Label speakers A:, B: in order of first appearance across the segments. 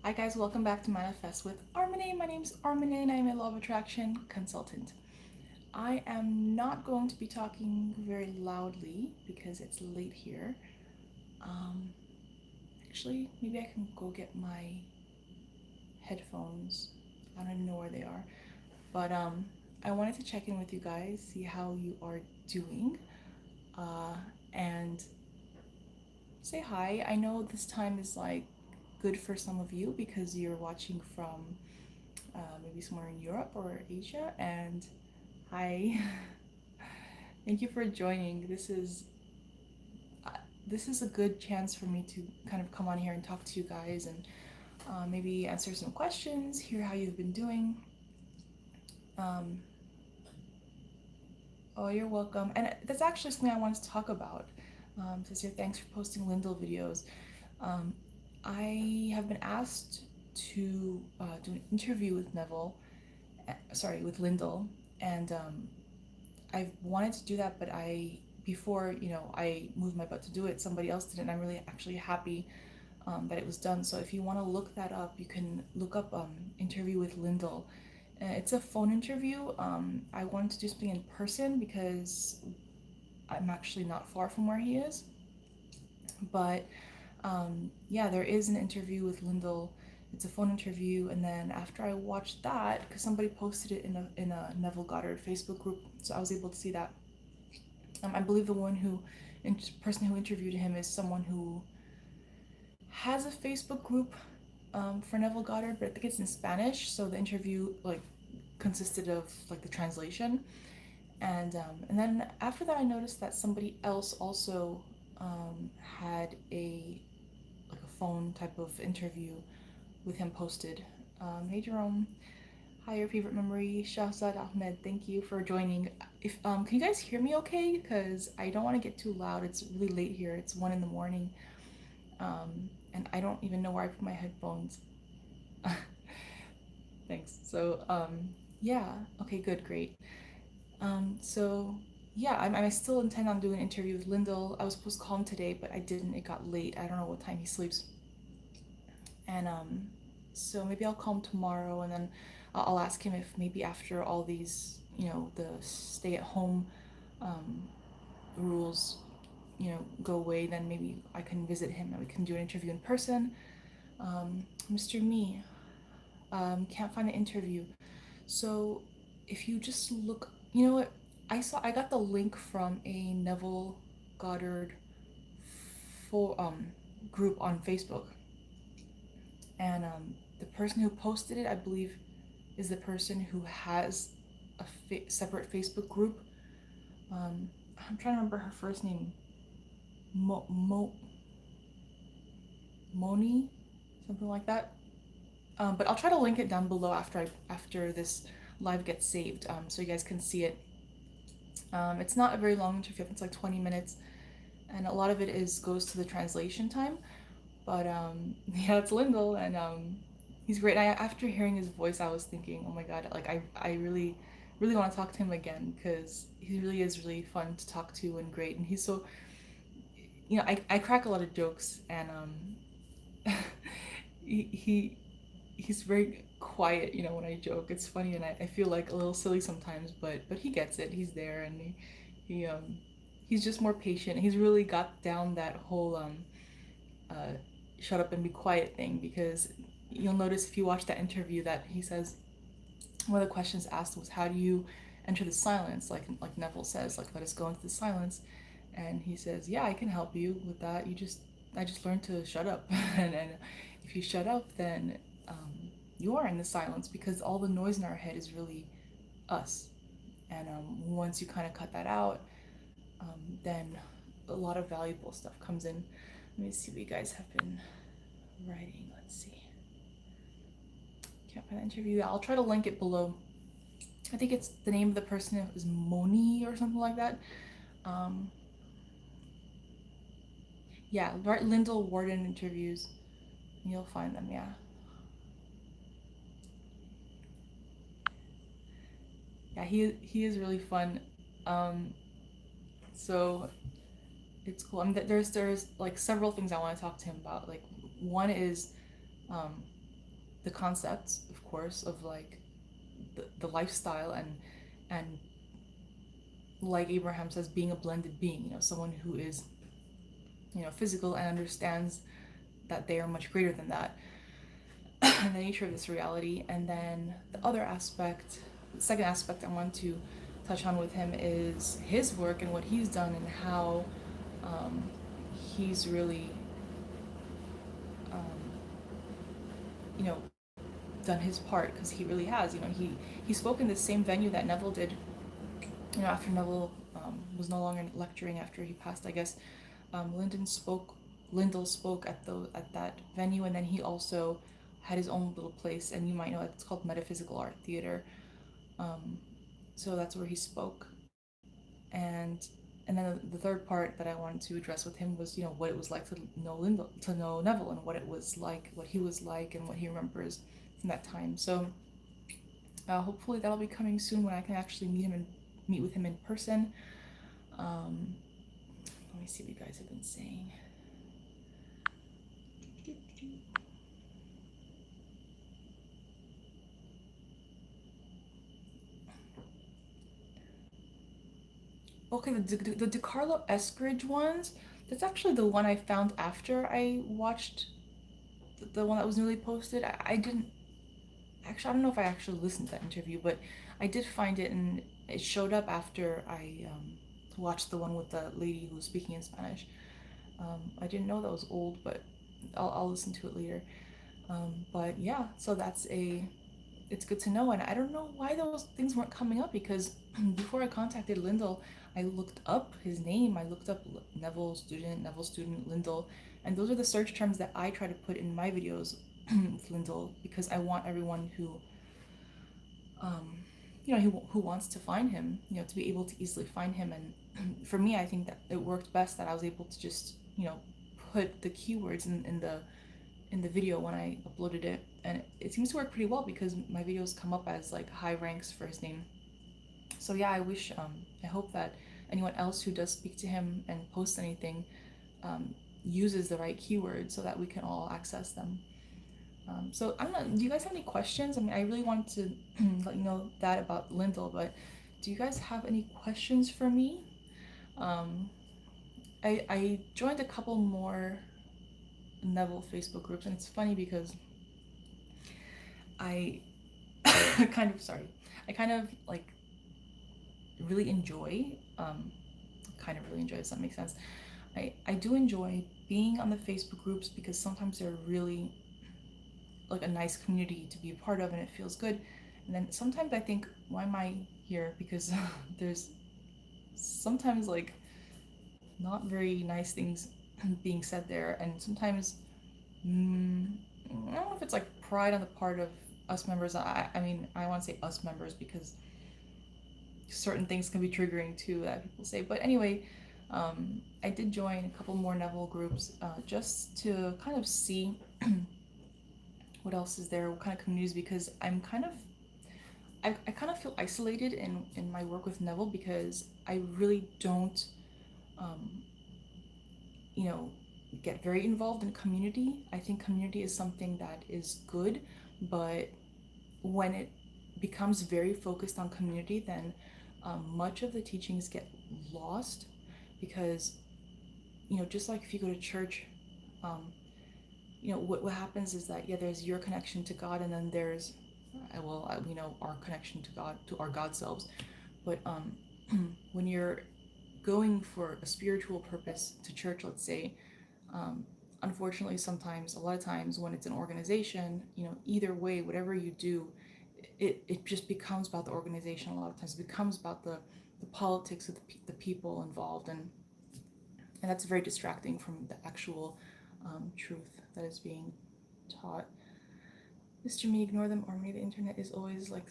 A: Hi guys, welcome back to Manifest with Armine. My name is Armine and I'm a law of attraction consultant. I am not going to be talking very loudly because it's late here. Um, Actually, maybe I can go get my headphones. I don't even know where they are. But I wanted to check in with you guys, see how you are doing, uh, and say hi. I know this time is like good for some of you because you're watching from maybe somewhere in Europe or Asia. And hi, thank you for joining. Uh, this is a good chance for me to kind of come on here and talk to you guys and maybe answer some questions, hear how you've been doing. Um, oh, you're welcome. And that's actually something I wanted to talk about. To say thanks for posting Lindell videos. Um, I have been asked to do an interview with with Lindell, and I've wanted to do that, but before I moved my butt to do it, somebody else did it, and I'm really actually happy that it was done. So if you want to look that up, you can look up interview with Lindell. It's a phone interview. I wanted to do something in person because I'm actually not far from where he is. But yeah, there is an interview with Lindell. It's a phone interview, and then after I watched that, because somebody posted it in a Neville Goddard Facebook group, so I was able to see that. I believe the person who interviewed him is someone who has a Facebook group for Neville Goddard, but I think it's in Spanish. So the interview consisted of like the translation, and then after that, I noticed that somebody else also had a phone type of interview with him posted. Hey Jerome, hi, your favorite memory, Shahzad Ahmed. Thank you for joining. If Can you guys hear me okay? Because I don't want to get too loud. It's really late here. It's 1 in the morning, and I don't even know where I put my headphones. Thanks. Yeah. Okay. Good. Great. Yeah, I still intend on doing an interview with Lindell. I was supposed to call him today, but I didn't. It got late. I don't know what time he sleeps. And so maybe I'll call him tomorrow, and then I'll ask him if maybe after all these, the stay at home um, rules, go away, then maybe I can visit him and we can do an interview in person. Mr. Me, can't find the interview. So if you just look, you know what? I got the link from a Neville Goddard for group on Facebook, and the person who posted it, I believe, is the person who has a separate Facebook group. Um, I'm trying to remember her first name. Mo Mo Moni, something like that. But I'll try to link it down below after this live gets saved, so you guys can see it. It's not a very long interview. It's like 20 minutes, and a lot of it is goes to the translation time. But yeah, it's Lindell, and he's great. After hearing his voice, I was thinking, oh my god, like I really, really want to talk to him again because he really is really fun to talk to and great, and he's so, I crack a lot of jokes, and he he's very quiet, when I joke. It's funny, and I feel like a little silly sometimes, but he gets it. He's there, and he he's just more patient. He's really got down that whole uh, shut up and be quiet thing, because you'll notice if you watch that interview that he says one of the questions asked was, how do you enter the silence, like Neville says, like, let us go into the silence. And he says, yeah, I can help you with that. I just learned to shut up. And if you shut up, then you are in the silence, because all the noise in our head is really us. And once you kind of cut that out, then a lot of valuable stuff comes in. Let me see what you guys have been writing. Let's see. Can't find the interview. I'll try to link it below. I think it's the name of the person is Moni or something like that. Um, yeah, write Lindell Warden interviews. You'll find them. Yeah. Yeah, he is really fun. Um, so it's cool. There's like several things I want to talk to him about. Like, one is, um, the concepts, of course, of like the lifestyle, and like Abraham says, being a blended being, someone who is, physical and understands that they are much greater than that, and the nature of this reality. And then the other aspect, the second aspect I want to touch on with him is his work and what he's done, and how um, he's really, um, you know, done his part, because he really has. He spoke in the same venue that Neville did. After Neville was no longer lecturing after he passed, I guess. Lyndon spoke. Lindell spoke at that venue, and then he also had his own little place, and you might know it's called Metaphysical Art Theater. Um, so that's where he spoke, and then the third part that I wanted to address with him was, what it was like to know Lindell, to know Neville, and what it was like, what he was like, and what he remembers from that time. So hopefully that'll be coming soon, when I can actually meet with him in person. Um, Let me see what you guys have been saying. Okay, the DiCarlo Eskridge ones, that's actually the one I found after I watched the one that was newly posted. I didn't actually, I don't know if I actually listened to that interview, but I did find it, and it showed up after I watched the one with the lady who was speaking in Spanish. I didn't know that was old, but I'll listen to it later. But yeah, so it's good to know. And I don't know why those things weren't coming up, because before I contacted Lindell, I looked up his name. I looked up Neville student, Lindell, and those are the search terms that I try to put in my videos with Lindell, because I want everyone um, who wants to find him, to be able to easily find him. And for me, I think that it worked best that I was able to just, put the keywords in the video when I uploaded it, and it seems to work pretty well, because my videos come up as like high ranks for his name. So yeah, I hope that anyone else who does speak to him and posts anything um, uses the right keywords, so that we can all access them. So I don't know. Do you guys have any questions? I mean, I really wanted to let you know that about Lindell, but do you guys have any questions for me? Um, I joined a couple more Neville Facebook groups, and it's funny because I kind of sorry, I kind of like really enjoy kind of really enjoy, does that make sense? I do enjoy being on the Facebook groups, because sometimes they're really like a nice community to be a part of, and it feels good. And then sometimes I think, why am I here? Because there's sometimes like not very nice things being said there, and sometimes I don't know if it's like pride on the part of us members. I mean, I want to say us members, because certain things can be triggering too that people say. But anyway, I did join a couple more Neville groups, just to kind of see what else is there, what kind of communities, because I kind of feel isolated in my work with Neville, because I really don't, um, you know, get very involved in community. I think community is something that is good, but when it becomes very focused on community, then much of the teachings get lost, because, just like if you go to church, um, what happens is that, yeah, there's your connection to God, and then there's, our connection to God, to our God selves. But when you're going for a spiritual purpose to church, let's say, um, unfortunately, sometimes, a lot of times, when it's an organization, either way, whatever you do, it just becomes about the organization. A lot of times, it becomes about the politics of the people involved, and that's very distracting from the actual truth that is being taught. Mr. Me, ignore them, or maybe the internet is always like,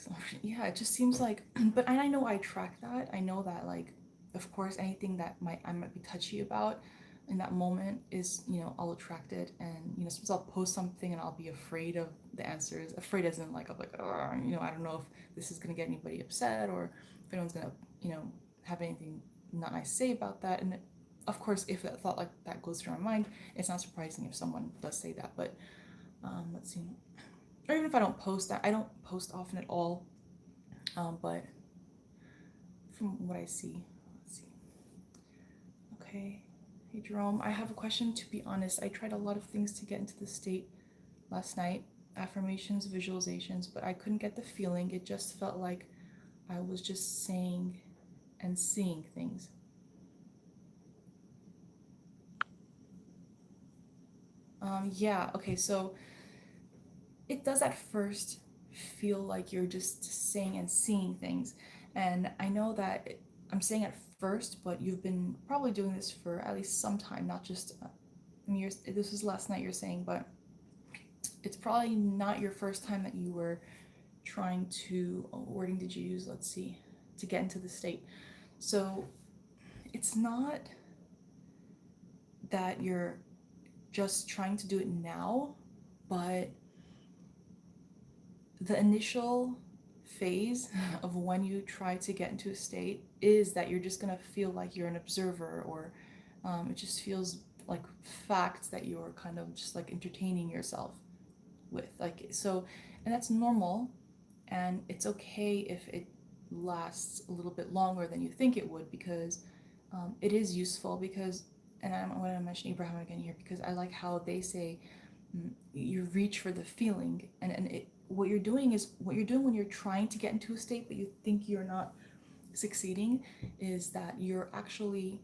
A: yeah, it just seems like, but I know I track that. I know that, like, of course, anything that I might be touchy about in that moment is, I'll attract it. And, sometimes I'll post something and I'll be afraid of the answers. Afraid as in, like, I'm like, oh, I don't know if this is going to get anybody upset, or if anyone's going to, have anything not nice to say about that. And of course, if that thought like that goes through my mind, it's not surprising if someone does say that. But let's see. or even if I don't post that, I don't post often at all. But from what I see, let's see. Okay. Hey Jerome, I have a question. To be honest, I tried a lot of things to get into the state last night, affirmations, visualizations, but I couldn't get the feeling. It just felt like I was just saying and seeing things. Yeah, okay, so it does at first feel like you're just saying and seeing things. And I know that I'm saying at first, but you've been probably doing this for at least some time, not just, I mean, this was last night you're saying, but it's probably not your first time that you were trying to, what wording did you use? Let's see, to get into the state. So it's not that you're just trying to do it now, but the initial phase of when you try to get into a state is that you're just gonna feel like you're an observer, or it just feels like facts that you're kind of just like entertaining yourself with. Like, so, and that's normal, and it's okay if it lasts a little bit longer than you think it would, because it is useful. Because, and I'm going to mention Abraham again here, because I like how they say you reach for the feeling, and what you're doing is what you're doing when you're trying to get into a state but you think you're not succeeding, is that you're actually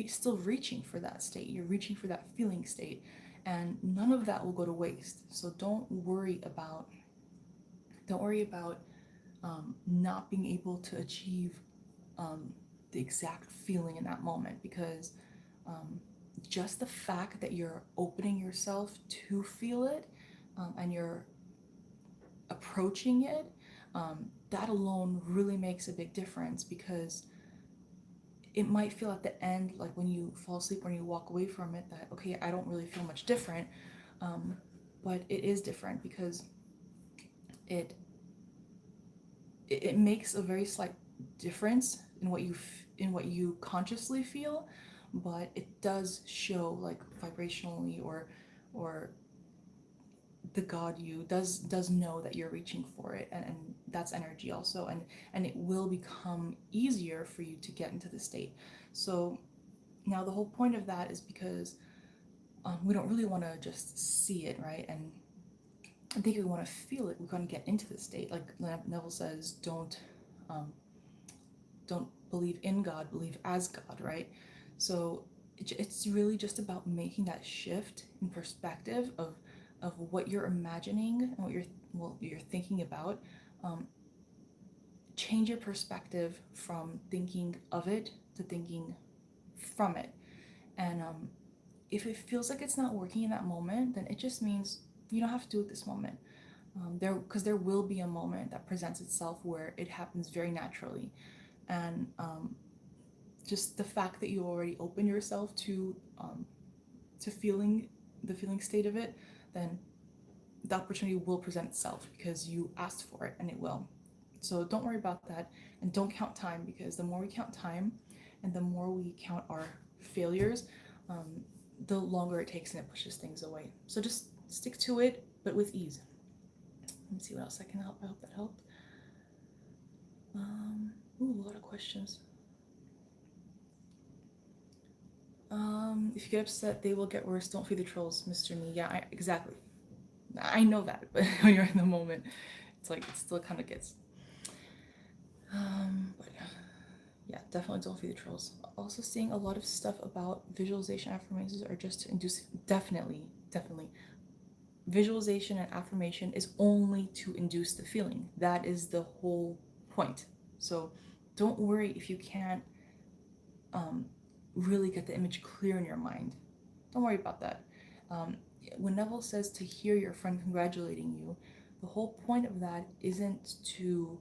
A: still reaching for that state. You're reaching for that feeling state, and none of that will go to waste. So don't worry about not being able to achieve the exact feeling in that moment, because um, just the fact that you're opening yourself to feel it, and you're approaching it, that alone really makes a big difference. Because it might feel at the end, like when you fall asleep, when you walk away from it, that okay, I don't really feel much different, um, but it is different, because it it makes a very slight difference in what you consciously feel, but it does show, like vibrationally, or the god you does know that you're reaching for it, and that's energy also, and it will become easier for you to get into the state. So now the whole point of that is because we don't really want to just see it, right? And I think we want to feel it. We're going to get into the state. Like Neville says, don't believe in God, believe as God, right? So it's really just about making that shift in perspective of what you're imagining and what you're thinking about. Um, Change your perspective from thinking of it to thinking from it. And if it feels like it's not working in that moment, then it just means you don't have to do it this moment. There will be a moment that presents itself where it happens very naturally, and just the fact that you already open yourself to feeling the feeling state of it, then the opportunity will present itself because you asked for it, and it will. So don't worry about that, and don't count time, because the more we count time and the more we count our failures, the longer it takes and it pushes things away. So just stick to it, but with ease. Let me see what else I can help. I hope that helped. Ooh, a lot of questions. If you get upset, they will get worse. Don't feed the trolls, Mr. Me. Yeah, exactly. I know that, but when you're in the moment, it's like it still kind of gets. But yeah, definitely don't feed the trolls. Also, seeing a lot of stuff about visualization affirmations are just to induce. Definitely. Visualization and affirmation is only to induce the feeling. That is the whole point. So don't worry if you can't really get the image clear in your mind. Don't worry about that. Um, when Neville says to hear your friend congratulating you, the whole point of that isn't to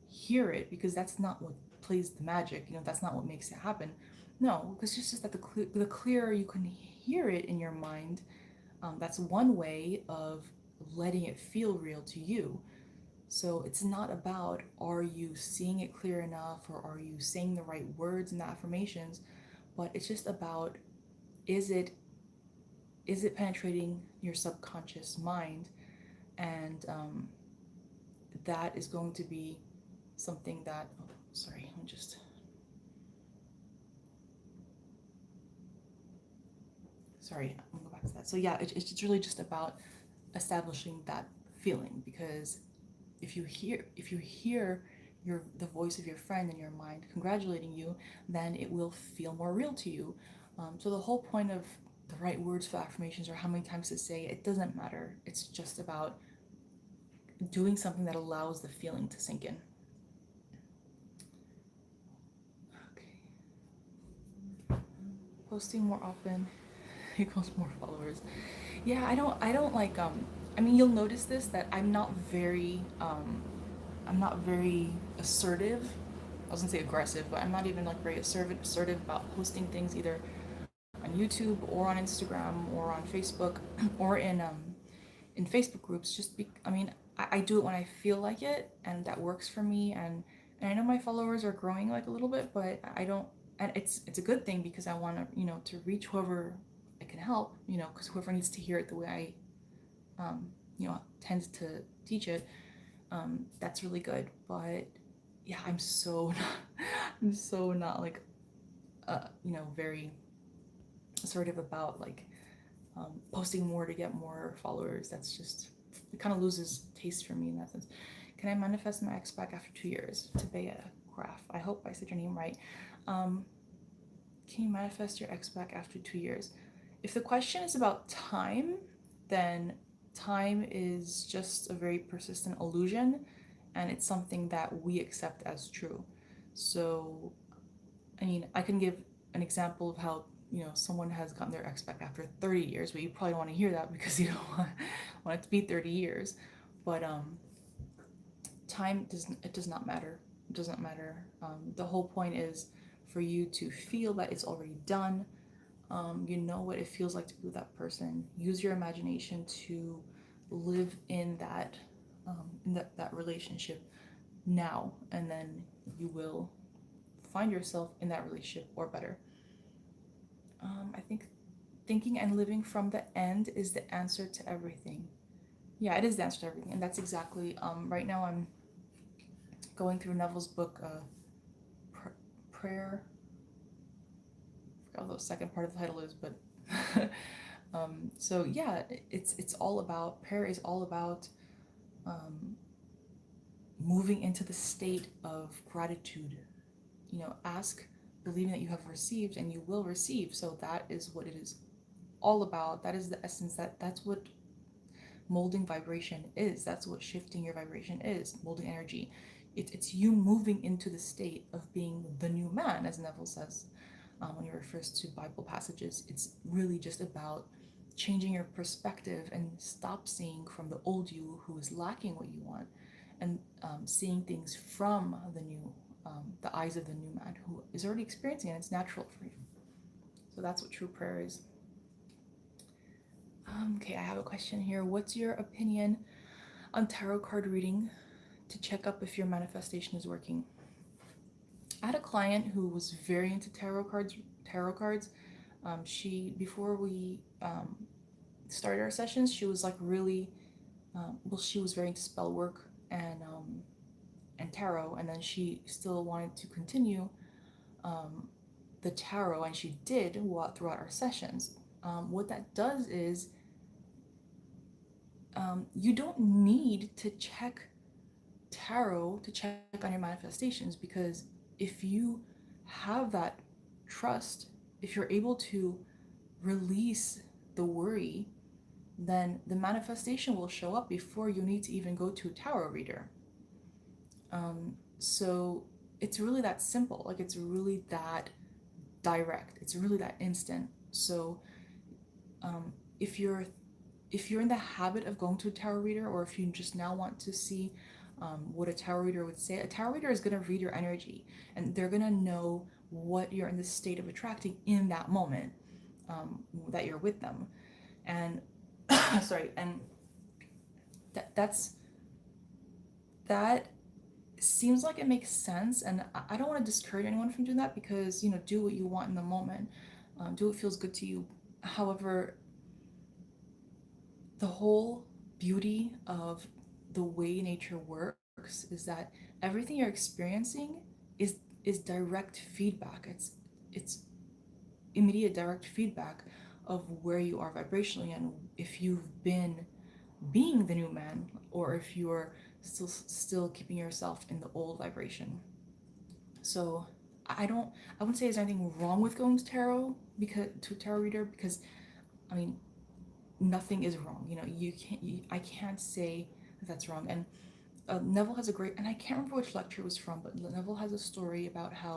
A: hear it, because that's not what plays the magic. That's not what makes it happen. No, because it's just that the clearer you can hear it in your mind, that's one way of letting it feel real to you. So it's not about, are you seeing it clear enough, or are you saying the right words in the affirmations, but it's just about, is it penetrating your subconscious mind, And that is going to be something that, oh, sorry, I'm just, sorry, I'm gonna go back to that. So yeah, it's really just about establishing that feeling, because if you hear the voice of your friend in your mind congratulating you, then it will feel more real to you. So the whole point of the right words for affirmations or how many times to say it doesn't matter. It's just about doing something that allows the feeling to sink in. Okay. Posting more often equals more followers. Yeah, I don't like I mean, you'll notice this, that I'm not very assertive. I was gonna say aggressive, but I'm not even like very assertive about posting things either on YouTube or on Instagram or on Facebook or in Facebook groups. I mean, I do it when I feel like it, and that works for me. And I know my followers are growing like a little bit, but I don't. And it's a good thing, because I want to, to reach whoever I can help, because whoever needs to hear it the way I tend to teach it, that's really good. But yeah, I'm so not, I'm so not like very assertive about like posting more to get more followers. That's just, it kind of loses taste for me in that sense. Can I manifest my ex back after 2 years? To Bea Graf. I hope I said your name right. Um, can you manifest your ex back after 2 years? If the question is about time, then time is just a very persistent illusion, and it's something that we accept as true. So, I mean, I can give an example of how, someone has gotten their ex back after 30 years, but you probably want to hear that because you don't want it to be 30 years. But time does not matter. It doesn't matter. The whole point is for you to feel that it's already done. You know what it feels like to be with that person. Use your imagination to live in that relationship now, and then you will find yourself in that relationship or better. I think thinking and living from the end is the answer to everything. Yeah, it is the answer to everything, and that's exactly. Right now, I'm going through Neville's book, Prayer. I forgot what the second part of the title is, but so yeah, it's all about, prayer is all about um, moving into the state of gratitude. Ask, believing that you have received, and you will receive. So that is what it is all about. That is the essence. That's what molding vibration is. That's what shifting your vibration is. Molding energy. It's you moving into the state of being the new man, as Neville says when he refers to Bible passages. It's really just about changing your perspective and stop seeing from the old you who is lacking what you want, and seeing things from the eyes of the new man who is already experiencing it. It's natural for you. So that's what true prayer is. Okay, I have a question here. What's your opinion on tarot card reading to check up if your manifestation is working? I had a client who was very into tarot cards. She before we started our sessions, she was like really she was very into spell work and tarot, and then she still wanted to continue um, the tarot, and she did throughout our sessions. What that does is you don't need to check tarot to check on your manifestations, because if you have that trust, if you're able to release the worry, then the manifestation will show up before you need to even go to a tarot reader. So it's really that simple. Like, it's really that direct. It's really that instant. So um, if you're if you're in the habit of going to a tarot reader, or if you just now want to see what a tarot reader would say, a tarot reader is going to read your energy, and they're going to know what you're in the state of attracting in that moment that you're with them. And sorry, and that seems like it makes sense, and I don't want to discourage anyone from doing that, because do what you want in the moment, do what feels good to you. However, the whole beauty of the way nature works is that everything you're experiencing is is direct feedback. It's immediate direct feedback of where you are vibrationally, and if you've been being the new man, or if you're still keeping yourself in the old vibration. So I don't I wouldn't say there's anything wrong with going to tarot, because to a tarot reader, because I mean, nothing is wrong. I can't say that's wrong. And Neville has a great, and I can't remember which lecture it was from, but Neville has a story about how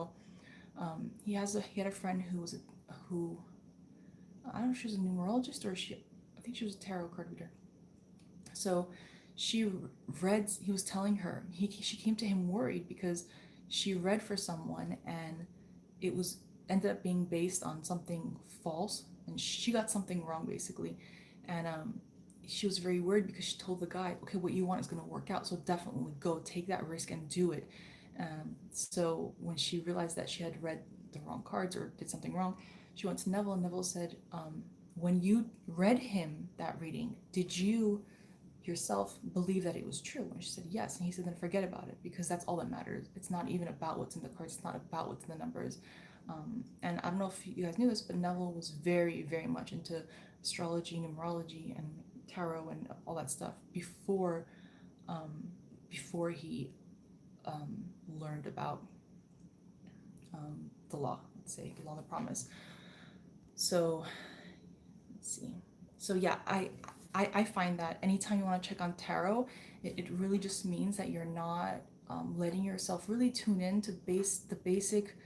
A: he had a friend who I don't know if she was a numerologist, or I think she was a tarot card reader. So she read. He was telling her, she came to him worried because she read for someone, and it was ended up being based on something false, and she got something wrong basically. And she was very worried because she told the guy, okay, what you want is going to work out, so definitely go take that risk and do it. So when she realized that she had read the wrong cards or did something wrong, she went to Neville, and Neville said, when you read him that reading, did you yourself believe that it was true? And she said yes. And he said, then forget about it, because that's all that matters. It's not even about what's in the cards, it's not about what's in the numbers. And I don't know if you guys knew this, but Neville was very, very much into astrology, numerology, and tarot, and all that stuff before he learned about the law, let's say, the law and the promise. So let's see. So yeah, I find that anytime you want to check on tarot, it really just means that you're not letting yourself really tune in to the basic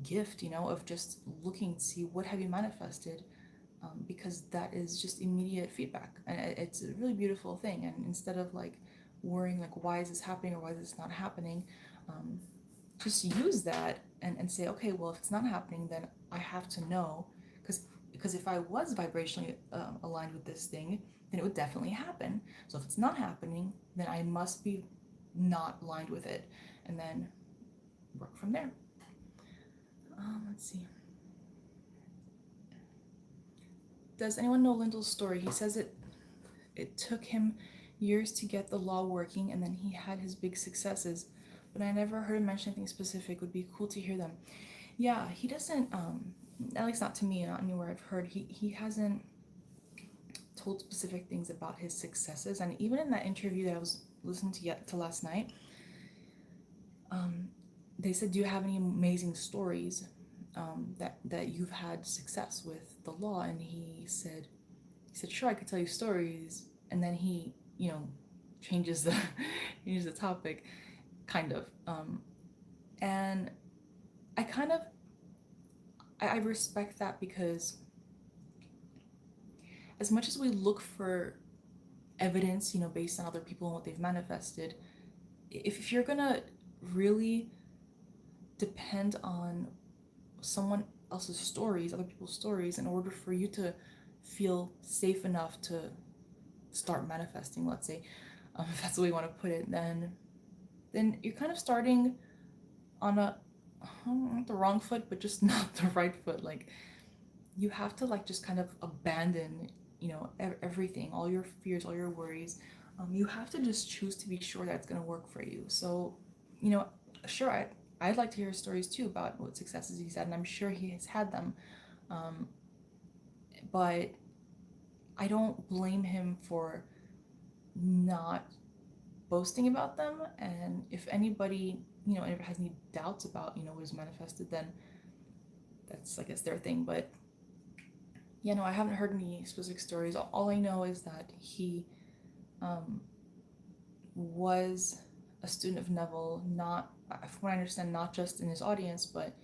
A: gift, of just looking to see what have you manifested, because that is just immediate feedback, and it's a really beautiful thing. And instead of like worrying like, why is this happening or why is this not happening, just use that and say, okay, well, if it's not happening, then I have to know, because if I was vibrationally aligned with this thing, then it would definitely happen. So if it's not happening, then I must be not aligned with it, and then work from there. Let's see. Does anyone know Lindell's story? He says it took him years to get the law working, and then he had his big successes, but I never heard him mention anything specific. Would be cool to hear them. Yeah, he doesn't, at least not to me, not anywhere I've heard, he hasn't told specific things about his successes. And even in that interview that I was listening to last night, they said, do you have any amazing stories that you've had success with the law? And he said, sure, I could tell you stories. And then he, changes the changes the topic, kind of. And I kind of I respect that, because as much as we look for evidence, based on other people and what they've manifested, if you're gonna really depend on someone else's stories, other people's stories, in order for you to feel safe enough to start manifesting, let's say, if that's the way you want to put it, then you're kind of starting on not the wrong foot, but just not the right foot. Like, you have to like just kind of abandon, everything, all your fears, all your worries. You have to just choose to be sure that it's going to work for you. So, sure, I'd like to hear stories too about what successes he's had, and I'm sure he has had them. But I don't blame him for not boasting about them. And if anybody, ever has any doubts about, what is manifested, then that's, I guess, their thing. But yeah, no, I haven't heard any specific stories. All I know is that he was a student of Neville, not, from what I understand, not just in his audience, but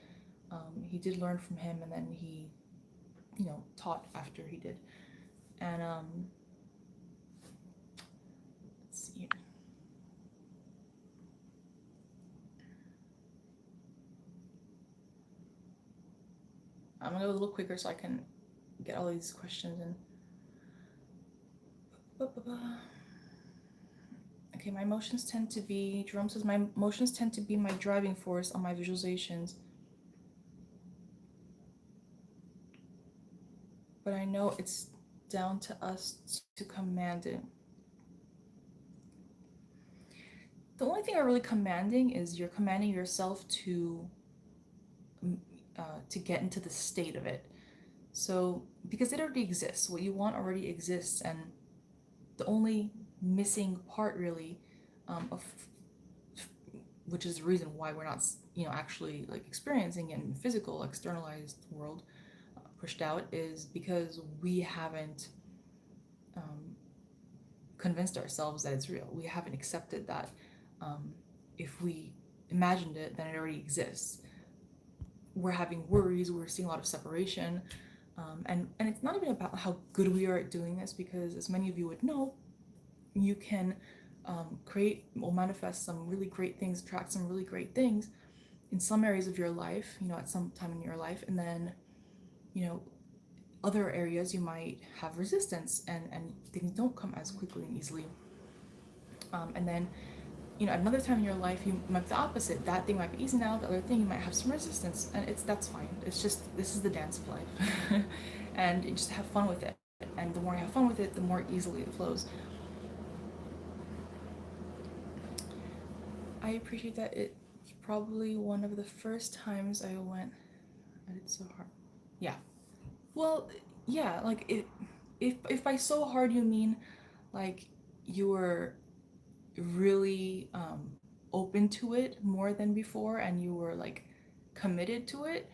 A: he did learn from him, and then he, taught after he did. And let's see. I'm gonna go a little quicker so I can get all these questions in. Okay, my emotions tend to be, Jerome says, my emotions tend to be my driving force on my visualizations. But I know it's down to us to command it. The only thing we're really commanding is you're commanding yourself to get into the state of it. So because it already exists, what you want already exists, and the only missing part really, of which is the reason why we're not actually like experiencing it in physical externalized world, pushed out, is because we haven't um, convinced ourselves that it's real. We haven't accepted that if we imagined it, then it already exists. We're having worries, we're seeing a lot of separation, and it's not even about how good we are at doing this, because as many of you would know, you can create or manifest some really great things, attract some really great things in some areas of your life, at some time in your life, and then you know other areas you might have resistance, and things don't come as quickly and easily, and then at another time in your life you might be the opposite. That thing might be easy now, the other thing you might have some resistance, and that's fine. It's just, this is the dance of life. And you just have fun with it, and the more you have fun with it, the more easily it flows. I appreciate that. It's probably one of the first times I went, I did so hard. Yeah. Well, yeah, like if by so hard you mean like you were really open to it more than before, and you were like committed to it,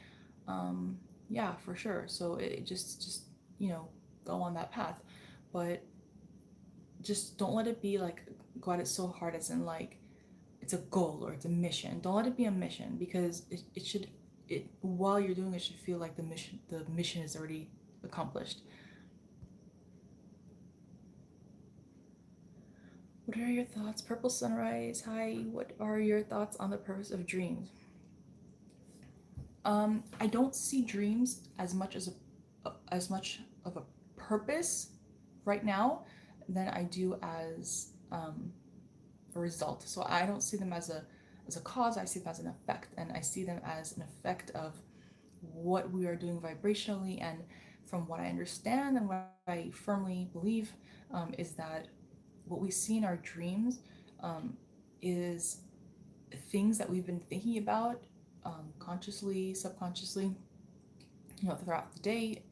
A: yeah, for sure. So it just go on that path, but just don't let it be like go at it so hard as in like it's a goal or it's a mission. Don't let it be a mission, because it should, it while you're doing it should feel like the mission is already accomplished. What are your thoughts? Purple Sunrise, hi. What are your thoughts on the purpose of dreams? I don't see dreams as much of a purpose right now than I do as a result. So I don't see them as a cause. I see them as an effect, and I see them as an effect of what we are doing vibrationally. And from what I understand and what I firmly believe, is that what we see in our dreams is things that we've been thinking about, consciously, subconsciously, throughout the day.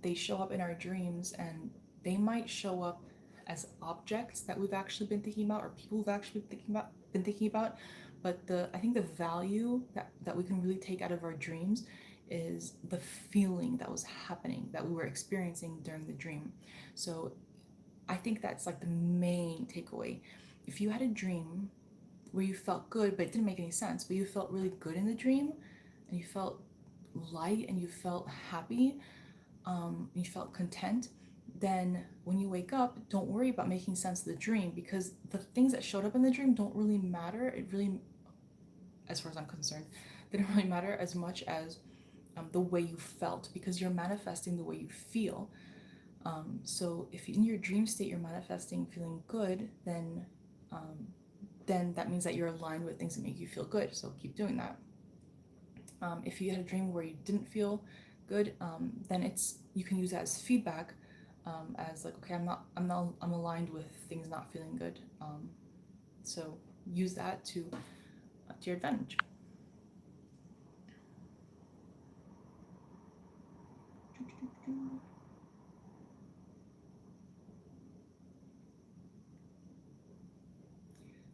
A: They show up in our dreams, and they might show up as objects that we've actually been thinking about, or people who've actually been thinking about. But I think the value that we can really take out of our dreams is the feeling that was happening, that we were experiencing during the dream. So I think that's like the main takeaway. If you had a dream where you felt good, but it didn't make any sense, but you felt really good in the dream, and you felt light, and you felt happy, you felt content, then when you wake up, don't worry about making sense of the dream, because the things that showed up in the dream don't really matter. It really, as far as I'm concerned, they don't really matter as much as the way you felt, because you're manifesting the way you feel. So if in your dream state you're manifesting feeling good, then that means that you're aligned with things that make you feel good. So keep doing that. If you had a dream where you didn't feel good, then you can use that as feedback, as like, okay, I'm aligned with things not feeling good. So use that to your advantage.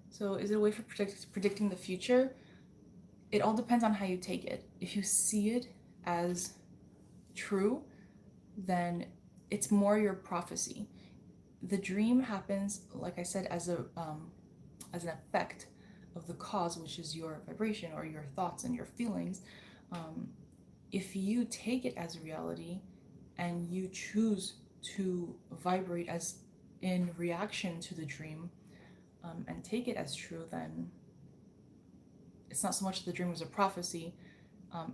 A: So is it a way for predicting the future? It all depends on how you take it. If you see it as true, then it's more your prophecy. The dream happens, like I said, as an effect of the cause, which is your vibration or your thoughts and your feelings. Um, if you take it as reality, and you choose to vibrate as in reaction to the dream, and take it as true, then it's not so much the dream was a prophecy,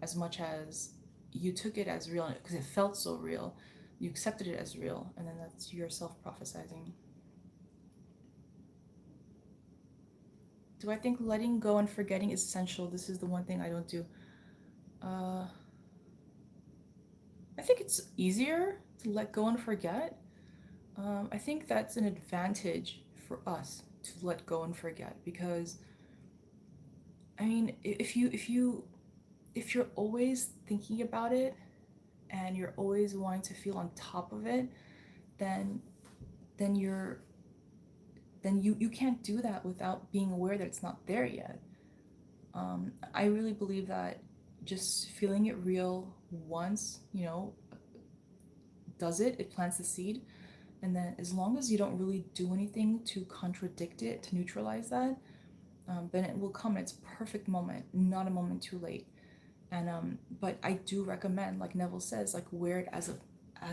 A: as much as you took it as real because it felt so real. You accepted it as real, and then that's your self-prophesizing. Do I think letting go and forgetting is essential? This is the one thing I don't do. I think it's easier to let go and forget, I think that's an advantage for us to let go and forget, because I mean, if you're always thinking about it and you're always wanting to feel on top of it, then then you're then you can't do that without being aware that it's not there yet. I really believe that just feeling it real once, does it. It plants the seed, and then as long as you don't really do anything to contradict it, to neutralize that, then it will come in its perfect moment, not a moment too late. And but I do recommend, like Neville says, like wear it as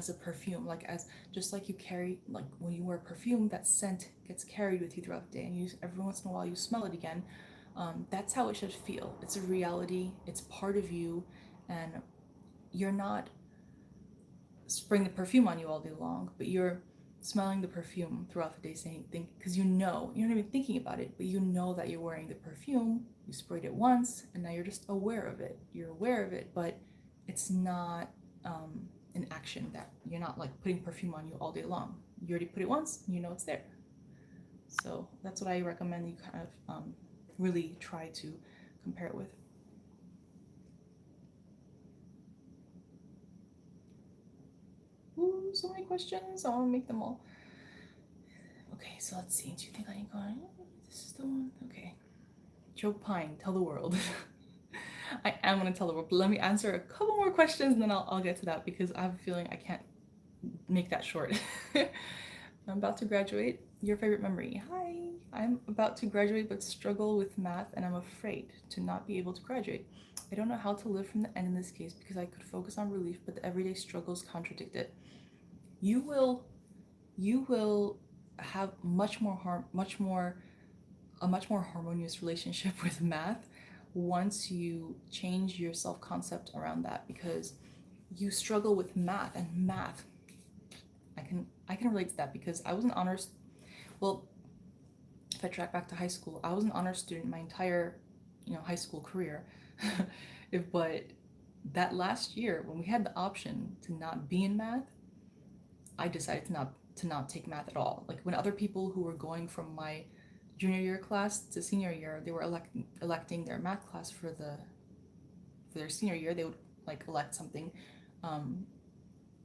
A: a perfume, like as just like you carry, like when you wear perfume, that scent gets carried with you throughout the day, and you every once in a while you smell it again. That's how it should feel. It's a reality. It's part of you, and you're not spraying the perfume on you all day long, but you're smelling the perfume throughout the day, saying think because you're not even thinking about it, but you know that you're wearing the perfume. You sprayed it once, and now you're just aware of it. You're aware of it, but it's not an action that you're not like putting perfume on you all day long. You already put it once, and you know it's there. So that's what I recommend you kind of really try to compare it with. Ooh, so many questions. I want to make them all. Okay, so let's see. Do you think I can go? This is the one. Okay. Joe Pyne, tell the world. I am gonna tell the world, but let me answer a couple more questions and then I'll get to that, because I have a feeling I can't make that short. I'm about to graduate. Your favorite memory? Hi. I'm about to graduate but struggle with math, and I'm afraid to not be able to graduate. I don't know how to live from the end in this case, because I could focus on relief, but the everyday struggles contradict it. You will you will have a much more harmonious relationship with math once you change your self-concept around that, because you struggle with math, and math, I can relate to that, because I was an honors, well, if I track back to high school, I was an honors student my entire high school career. But that last year when we had the option to not be in math, I decided to not take math at all. Like when other people who were going from my junior year class to senior year, they were electing their math class for their senior year. They would like elect something um,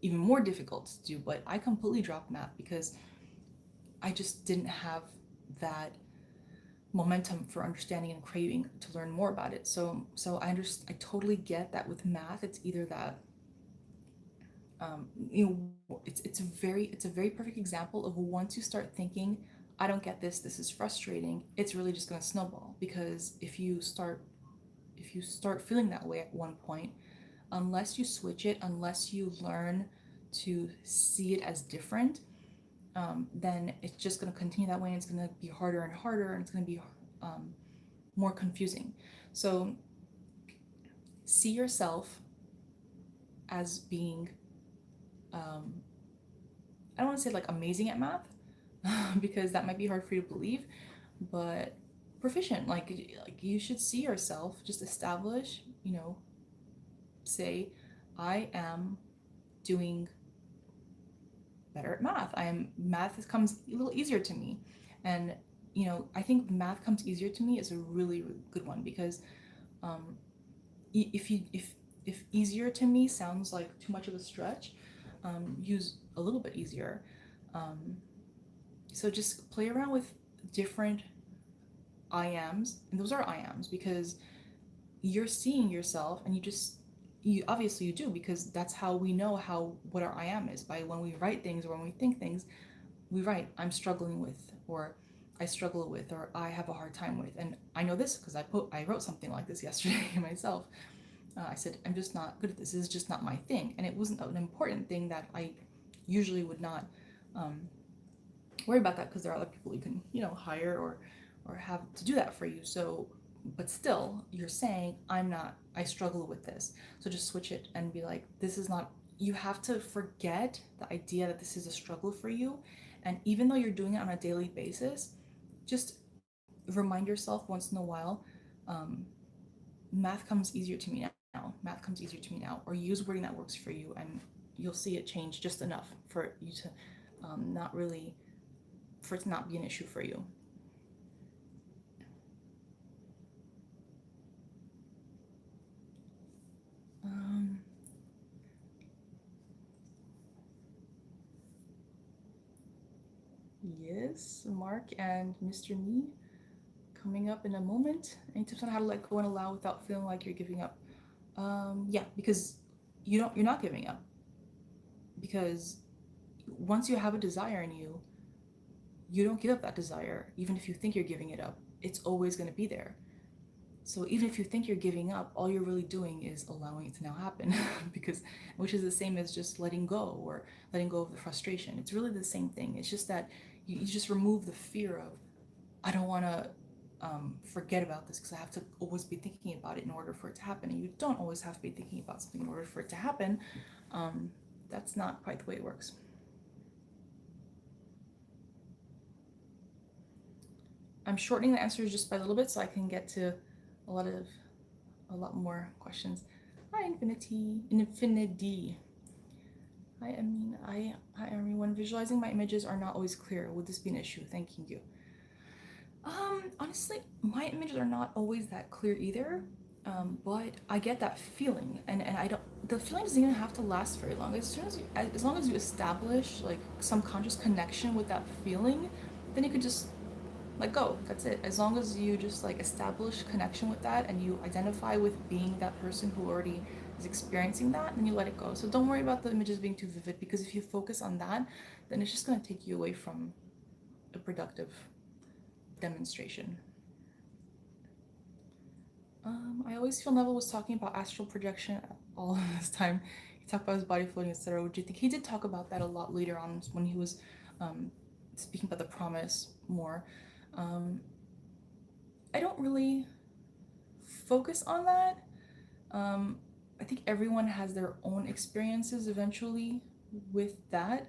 A: even more difficult to do. But I completely dropped math because I just didn't have that momentum for understanding and craving to learn more about it. I totally get that with math. It's either that it's a very perfect example of once you start thinking, I don't get this, this is frustrating, it's really just going to snowball, because if you start feeling that way at one point, unless you switch it, unless you learn to see it as different, then it's just going to continue that way, and it's going to be harder and harder, and it's going to be more confusing. So see yourself as being um, I don't want to say like amazing at math, because that might be hard for you to believe, but proficient. Like you should see yourself just establish, say, I am doing better at math. Math comes a little easier to me, and I think math comes easier to me is a really, really good one, because um, if easier to me sounds like too much of a stretch, use a little bit easier. Um, so just play around with different I ams, and those are I ams because you're seeing yourself, and you obviously you do, because that's how we know what our I am is, by when we write things or when we think things. We write, I'm struggling with, or I struggle with, or I have a hard time with. And I know this because I wrote something like this yesterday myself. I said, I'm just not good at this. This is just not my thing. And it wasn't an important thing that I usually would not um, worry about that, because there are other people you can, hire or have to do that for you. So, but still, you're saying, I struggle with this. So just switch it and be like, this is not, you have to forget the idea that this is a struggle for you. And even though you're doing it on a daily basis, just remind yourself once in a while, um, math comes easier to me now. Math comes easier to me now. Or use wording that works for you, and you'll see it change just enough for you to not really, for it to not be an issue for you. Yes, Mark and Mr. Me coming up in a moment. Any tips on how to let go and allow without feeling like you're giving up? Yeah, because you're not giving up. Because once you have a desire in you, you don't give up that desire, even if you think you're giving it up. It's always going to be there. So even if you think you're giving up, all you're really doing is allowing it to now happen, because which is the same as just letting go or letting go of the frustration. It's really the same thing. It's just that you just remove the fear of, I don't want to forget about this because I have to always be thinking about it in order for it to happen. And you don't always have to be thinking about something in order for it to happen. That's not quite the way it works. I'm shortening the answers just by a little bit so I can get to a lot more questions. Hi, Infinity. Hi, Armine. When visualizing, my images are not always clear. Would this be an issue? Thank you. Honestly, my images are not always that clear either. But I get that feeling, and I don't. The feeling doesn't even have to last very long. As long as you establish like some conscious connection with that feeling, then you could just let go. That's it. As long as you just like establish connection with that and you identify with being that person who already is experiencing that, then you let it go. So don't worry about the images being too vivid, because if you focus on that, then it's just going to take you away from a productive demonstration. I always feel Neville was talking about astral projection all of this time. He talked about his body floating, etc. What do you think? He did talk about that a lot later on when he was speaking about the promise more. I don't really focus on that. I think everyone has their own experiences eventually with that.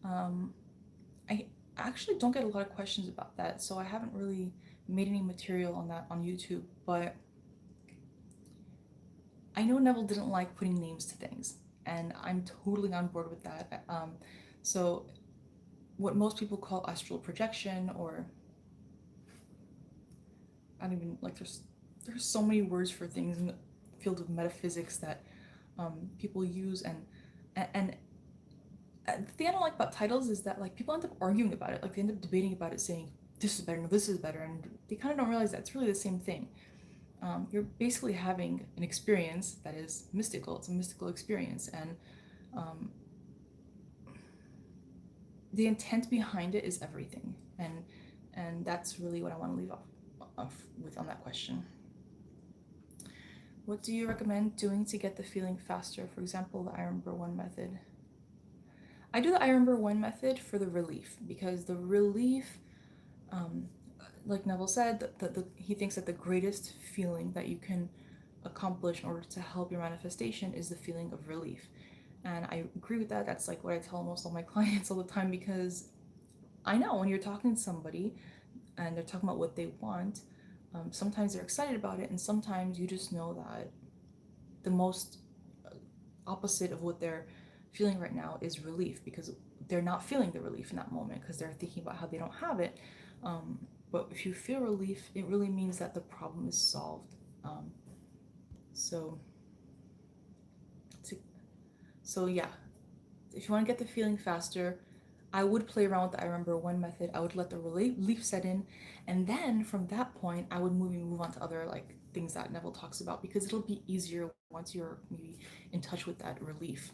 A: I actually don't get a lot of questions about that, so I haven't really made any material on that on YouTube, but I know Neville didn't like putting names to things, and I'm totally on board with that. So what most people call astral projection, or I don't even like, there's so many words for things in the field of metaphysics that people use, and the thing I don't like about titles is that like people end up arguing about it, like they end up debating about it, saying this is better, no, this is better, and they kind of don't realize that it's really the same thing. You're basically having an experience that is mystical. It's a mystical experience, and the intent behind it is everything, and that's really what I want to leave off with on that question. What do you recommend doing to get the feeling faster? For example, the I remember one method. I do the I remember one method for the relief, because the relief, like Neville said, he thinks that the greatest feeling that you can accomplish in order to help your manifestation is the feeling of relief. And I agree with that. That's like what I tell most of my clients all the time, because I know when you're talking to somebody and they're talking about what they want, sometimes they're excited about it, and sometimes you just know that the most opposite of what they're feeling right now is relief, because they're not feeling the relief in that moment because they're thinking about how they don't have it. But if you feel relief, it really means that the problem is solved. So yeah, if you want to get the feeling faster, I would play around with the I remember one method. I would let the relief set in, and then from that point, I would move on to other like things that Neville talks about, because it'll be easier once you're maybe in touch with that relief.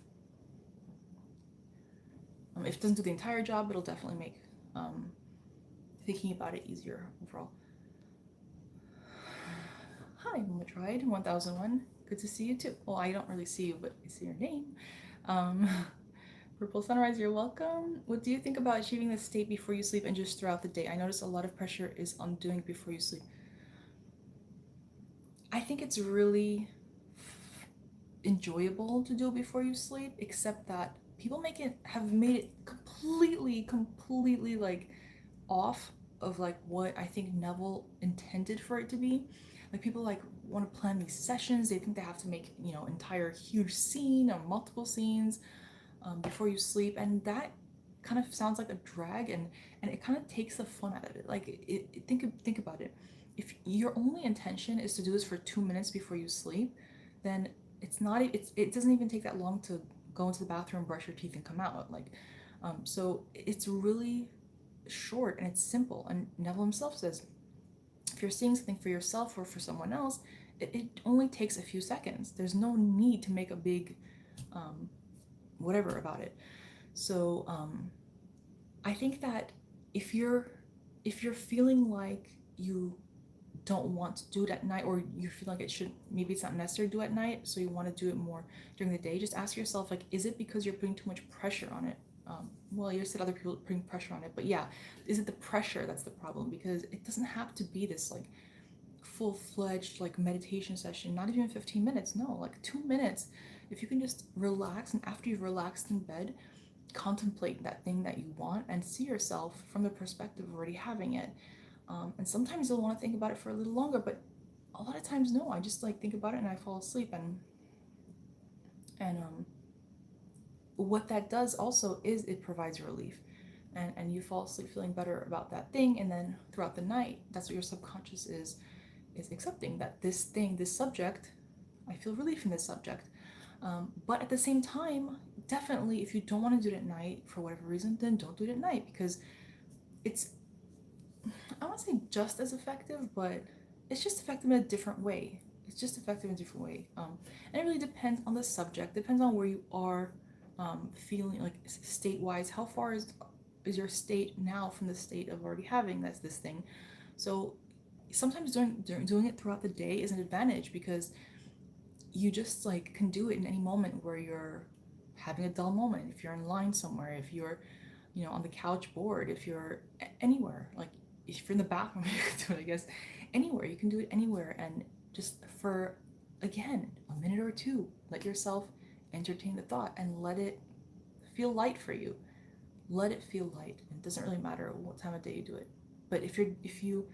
A: If it doesn't do the entire job, it'll definitely make thinking about it easier overall. Hi, Matried 1001. Good to see you too. Well, I don't really see you, but I see your name. Purple Sunrise, you're welcome. What do you think about achieving this state before you sleep and just throughout the day? I notice a lot of pressure is on doing before you sleep. I think it's really enjoyable to do it before you sleep, except that people have made it completely like off of like what I think Neville intended for it to be. Like people like want to plan these sessions. They think they have to make, entire huge scene or multiple scenes. before you sleep, and that kind of sounds like a drag, and it kind of takes the fun out of it. Like think about it. If your only intention is to do this for 2 minutes before you sleep, then it doesn't even take that long to go into the bathroom, brush your teeth, and come out. Like, so it's really short and it's simple. And Neville himself says, if you're seeing something for yourself or for someone else, it only takes a few seconds. There's no need to make a big whatever about it. So I think that if you're feeling like you don't want to do it at night, or you feel like maybe it's not necessary to do it at night, so you want to do it more during the day, just ask yourself, like, is it because you're putting too much pressure on it? Well, you said other people putting pressure on it, but yeah, is it the pressure that's the problem? Because it doesn't have to be this like full-fledged like meditation session, not even 15 minutes, no, like 2 minutes. If you can just relax, and after you've relaxed in bed, contemplate that thing that you want and see yourself from the perspective of already having it. And sometimes you'll want to think about it for a little longer, but a lot of times no, I just like think about it and I fall asleep. And what that does also is it provides relief, and you fall asleep feeling better about that thing, and then throughout the night, that's what your subconscious is accepting, that this subject, I feel relief in this subject. But at the same time, definitely, if you don't want to do it at night for whatever reason, then don't do it at night, because it's, I won't say just as effective, but it's just effective in a different way. It's just effective in a different way. And it really depends on the subject, depends on where you are feeling, like state-wise. How far is your state now from the state of already having this thing? So sometimes doing it throughout the day is an advantage, because you just like can do it in any moment where you're having a dull moment. If you're in line somewhere, if you're on the couch bored, if you're anywhere, like if you're in the bathroom, you can do it, I guess, anywhere. You can do it anywhere, and just for, again, a minute or two, let yourself entertain the thought and let it feel light for you. Let it feel light. It doesn't really matter what time of day you do it. But if you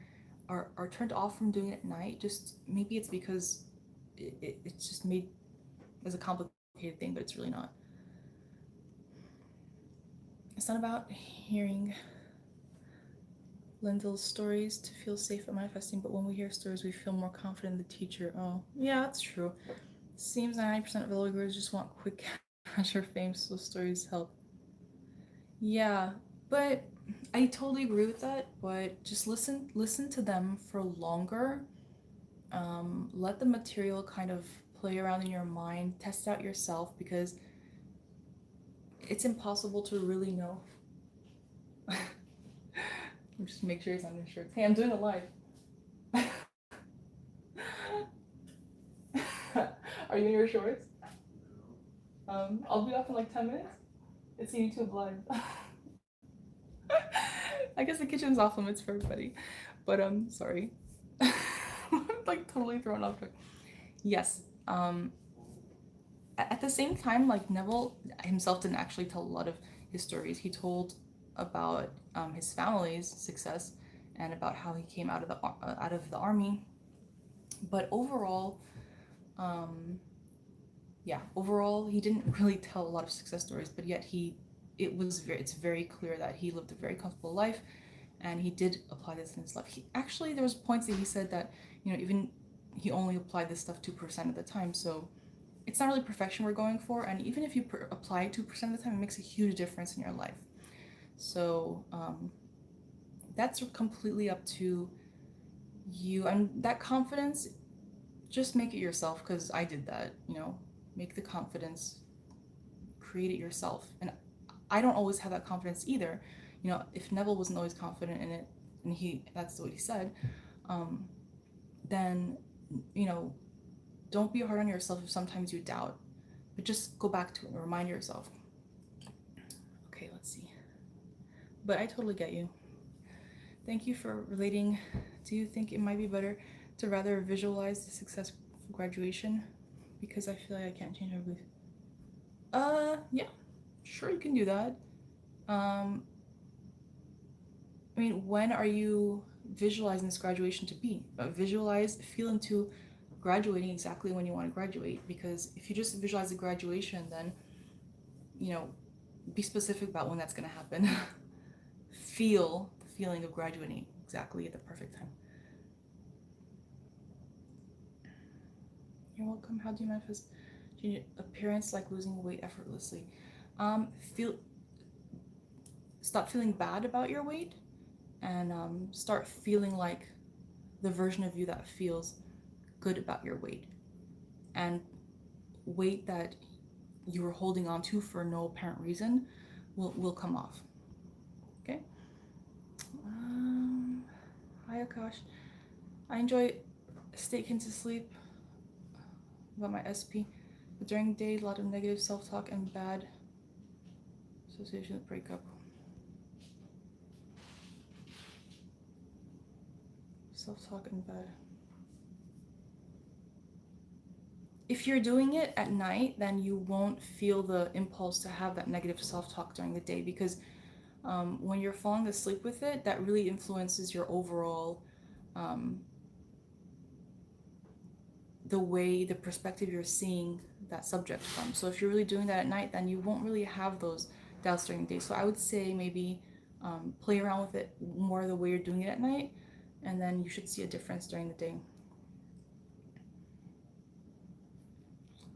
A: are turned off from doing it at night, just maybe it's because it's just made as a complicated thing, but it's really not. It's not about hearing Lindell's stories to feel safe at manifesting, but when we hear stories, we feel more confident in the teacher. Oh, yeah, that's true. Seems 90% of vloggers just want quick cash or fame, so stories help. Yeah, but I totally agree with that, but just listen to them for longer. Let the material kind of play around in your mind, test out yourself, because it's impossible to really know. Just make sure he's on your shirts. Hey, I'm doing a live. Are you in your shorts? I'll be off in like 10 minutes. It's a YouTube live. I guess the kitchen's off limits for everybody, but sorry. I'm like totally thrown off. Yes. At the same time, like Neville himself didn't actually tell a lot of his stories. He told about his family's success and about how he came out of the army. But overall, overall he didn't really tell a lot of success stories. But yet it's very clear that he lived a very comfortable life, and he did apply this in his life. There was points that he said that even he only applied this stuff 2% of the time. So it's not really perfection we're going for, and even if you apply 2% of the time, it makes a huge difference in your life. So that's completely up to you, and that confidence, just make it yourself, because I did that. Make the confidence, create it yourself. And I don't always have that confidence either. If Neville wasn't always confident in it, and that's what he said, then don't be hard on yourself if sometimes you doubt, but just go back to it and remind yourself. Okay, let's see. But I totally get you. Thank you for relating. Do you think it might be better to rather visualize the successful graduation? Because I feel like I can't change my belief. Yeah, sure, you can do that. When are you visualizing this graduation to be? Feel into graduating exactly when you want to graduate, because if you just visualize the graduation, then be specific about when that's going to happen. Feel the feeling of graduating exactly at the perfect time. You're welcome. How do you manifest appearance like losing weight effortlessly? Feel Stop feeling bad about your weight, and start feeling like the version of you that feels good about your weight, and weight that you were holding on to for no apparent reason will come off. Okay. Hi Akash. I enjoy steak into sleep about my SP, but during the day, a lot of negative self-talk and bad association with breakup. Self-talk and bad. If you're doing it at night, then you won't feel the impulse to have that negative self-talk during the day, because when you're falling asleep with it, that really influences your overall the perspective you're seeing that subject from. So if you're really doing that at night, then you won't really have those doubts during the day. So I would say maybe play around with it more the way you're doing it at night, and then you should see a difference during the day.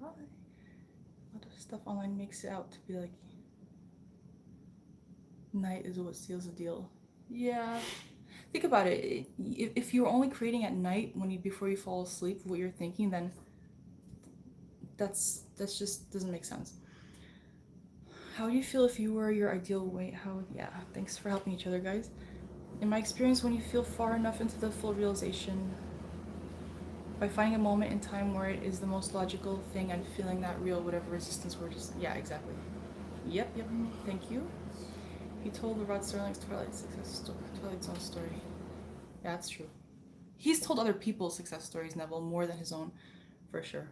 A: A lot of stuff online makes it out to be like night is what seals the deal. Yeah. Think about it. If you're only creating at night before you fall asleep, what you're thinking, then that's just doesn't make sense. How do you feel if you were your ideal weight? Yeah, thanks for helping each other, guys. In my experience, when you feel far enough into the full realization, by finding a moment in time where it is the most logical thing and feeling that real, whatever resistance were just, yeah, exactly. Yep, thank you. He told the Rod Serling's Twilight Zone story. Yeah, that's true. He's told other people's success stories, Neville, more than his own, for sure.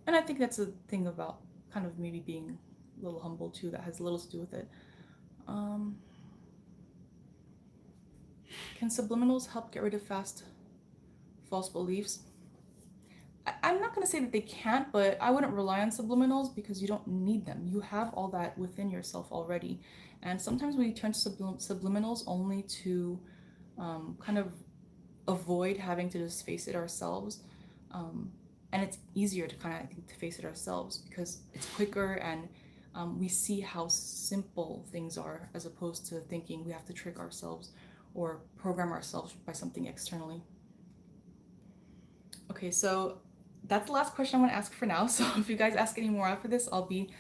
A: And I think that's a thing about kind of maybe being a little humble too, that has little to do with it. Can subliminals help get rid of false beliefs? I'm not going to say that they can't, but I wouldn't rely on subliminals because you don't need them. You have all that within yourself already. And sometimes we turn to subliminals only to kind of avoid having to just face it ourselves. And it's easier to kind of, I think, to face it ourselves because it's quicker, and we see how simple things are, as opposed to thinking we have to trick ourselves or program ourselves by something externally. Okay, so that's the last question I want to ask for now. So if you guys ask any more after this, I'll be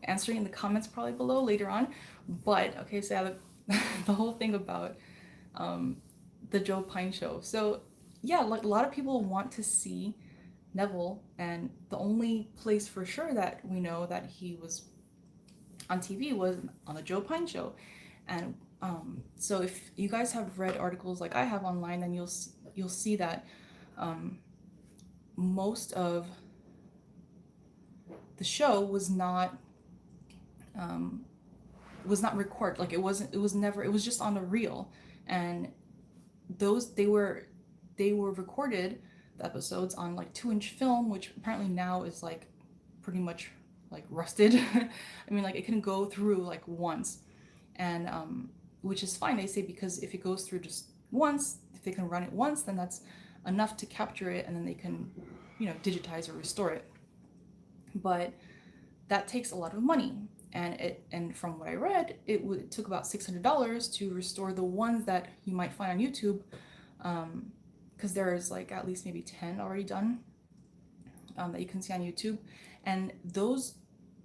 A: answering in the comments probably below later on. But okay, so the whole thing about the Joe Pyne show. So yeah, like a lot of people want to see Neville, and the only place for sure that we know that he was on TV was on the Joe Pyne show. And so if you guys have read articles like I have online, then you'll see that most of the show was not recorded. Like it was just on a reel, and they were recorded, the episodes, on like 2-inch film, which apparently now is like pretty much like rusted. I mean, like it can go through like once, and which is fine, they say, because if it goes through just once, if they can run it once, then that's enough to capture it, and then they can, digitize or restore it. But that takes a lot of money, and from what I read, it took about $600 to restore the ones that you might find on YouTube, because there's like at least maybe 10 already done that you can see on YouTube, and those,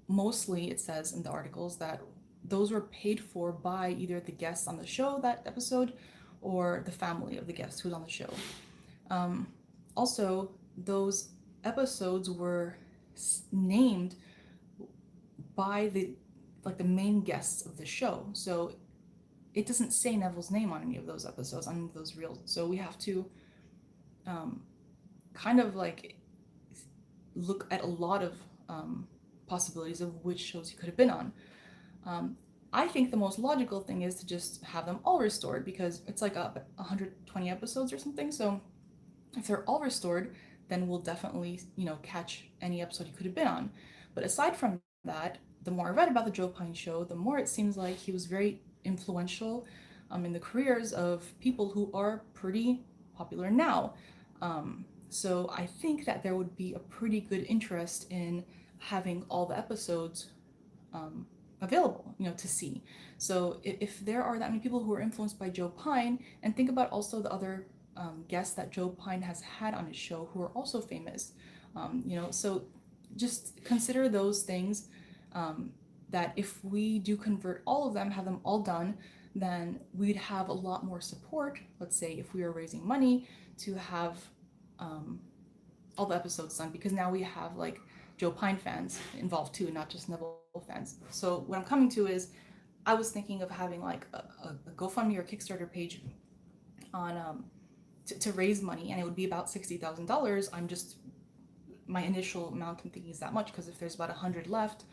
A: mostly, it says in the articles that those were paid for by either the guests on the show that episode or the family of the guest who's on the show. Also, those episodes were named by the main guests of the show, so it doesn't say Neville's name on any of those episodes, on any of those reels. So we have to kind of like look at a lot of possibilities of which shows he could have been on. I think the most logical thing is to just have them all restored, because it's like 120 episodes or something. So if they're all restored, then we'll definitely, catch any episode he could have been on. But aside from that, the more I read about the Joe Pyne show, the more it seems like he was very influential in the careers of people who are pretty popular now. So I think that there would be a pretty good interest in having all the episodes um, available, to see. So if there are that many people who are influenced by Joe Pyne, and think about also the other guests that Joe Pyne has had on his show who are also famous, so just consider those things. Um, that if we do convert all of them, have them all done, then we'd have a lot more support. Let's say if we are raising money to have um, all the episodes done, because now we have like Joe Pyne fans involved too, not just Neville fans. So what I'm coming to is I was thinking of having like a GoFundMe or Kickstarter page on to raise money, and it would be about $60,000. My initial amount I'm thinking is that much because if there's about 100 left,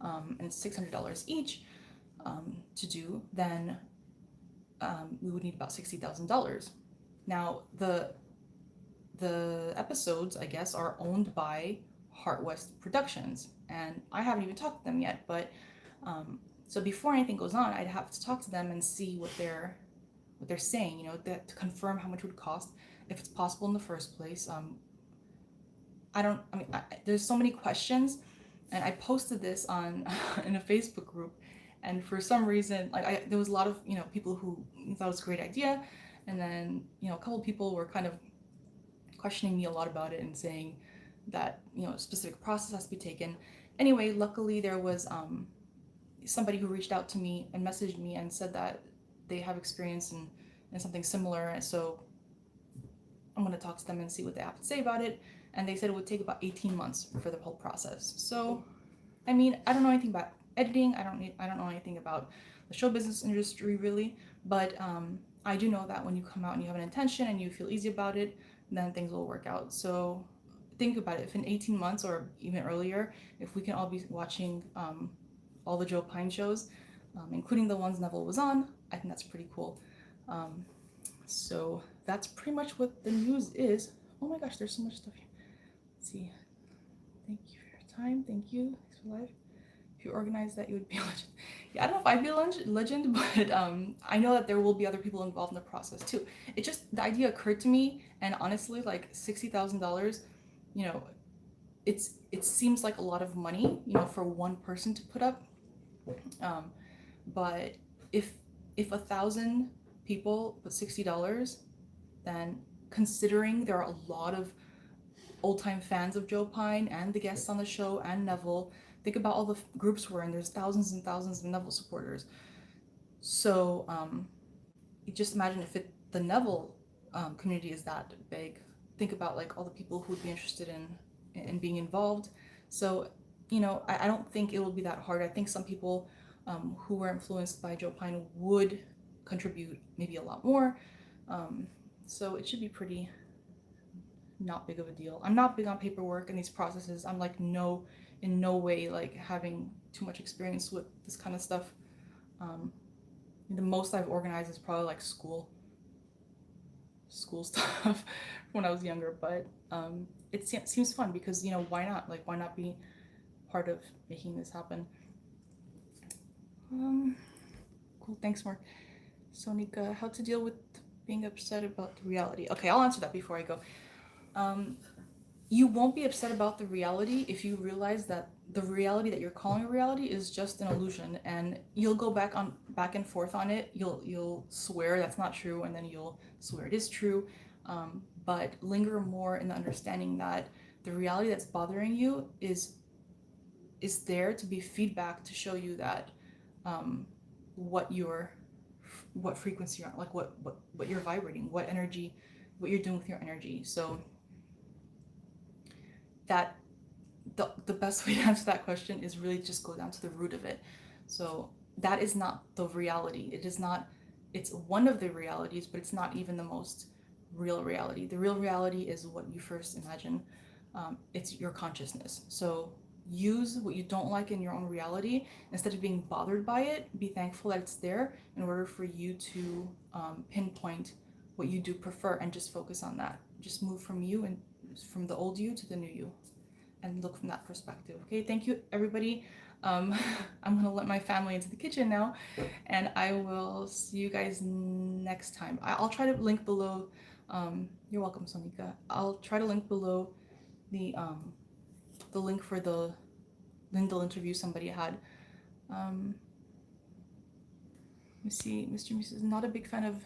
A: and it's $600 each to do, then we would need about $60,000. Now the episodes, I guess, are owned by Heart West Productions, and I haven't even talked to them yet. But so before anything goes on, I'd have to talk to them and see what they're saying. That to confirm how much it would cost, if it's possible in the first place. There's so many questions, and I posted this on in a Facebook group, and for some reason, there was a lot of people who thought it was a great idea, and then a couple of people were kind of questioning me a lot about it and saying that a specific process has to be taken. Anyway, luckily there was somebody who reached out to me and messaged me and said that they have experience in something similar, and so I'm going to talk to them and see what they have to say about it. And they said it would take about 18 months for the whole process. So, I mean, I don't know anything about editing. I don't know anything about the show business industry really, but I do know that when you come out and you have an intention and you feel easy about it, then things will work out. So think about it. If in 18 months or even earlier, if we can all be watching all the Joe Pyne shows, including the ones Neville was on, I think that's pretty cool. So that's pretty much what the news is. Oh my gosh, there's so much stuff here. Let's see. Thank you for your time. Thank you. Thanks for life. If you organize that, you would be a legend. Yeah, I don't know if I'd be a legend, but I know that there will be other people involved in the process too. It just, the idea occurred to me, and honestly, like $60,000, it seems like a lot of money, for one person to put up. But if 1,000 people put $60, then considering there are a lot of old-time fans of Joe Pyne and the guests on the show and Neville, think about all the groups we're in. There's thousands and thousands of Neville supporters. So you just imagine if the Neville community is that big. Think about like all the people who would be interested in being involved. So I don't think it will be that hard. I think some people who were influenced by Joe Pyne would contribute maybe a lot more. So it should be pretty not big of a deal. I'm not big on paperwork and these processes. I'm like in no way like having too much experience with this kind of stuff. The most I've organized is probably like school stuff when I was younger, but it seems fun because why not? Like, why not be part of making this happen? Cool, thanks, Mark. Sonika, how to deal with being upset about the reality? Okay, I'll answer that before I go. You won't be upset about the reality if you realize that the reality that you're calling a reality is just an illusion, and you'll go back and forth on it. You'll swear that's not true, and then you'll swear it is true, but linger more in the understanding that the reality that's bothering you is there to be feedback to show you that what frequency you're on, like what you're vibrating, what energy, what you're doing with your energy. So that the best way to answer that question is really just go down to the root of it. So that is not the reality. It's one of the realities, but it's not even the most real reality. The real reality is what you first imagine. It's your consciousness. So use what you don't like in your own reality. Instead of being bothered by it, be thankful that it's there in order for you to pinpoint what you do prefer and just focus on that. Just move from you and from the old you to the new you and look from that perspective. Okay, thank you everybody. I'm gonna let my family into the kitchen now, and I will see you guys next time. I'll try to link below. You're welcome, Sonika. I'll try to link below the link for the Lindell interview somebody had. Let me see. Mr. Misa is not a big fan of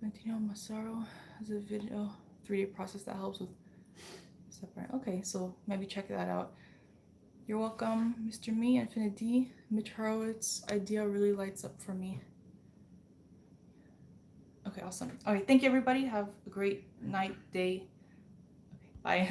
A: Valentino Massaro as a video 3D process that helps with separate. Okay, so maybe check that out. You're welcome, Mr. Me, Infinity. Mitch Horowitz's idea really lights up for me. Okay, awesome. All right, thank you, everybody. Have a great night, day. Okay, bye.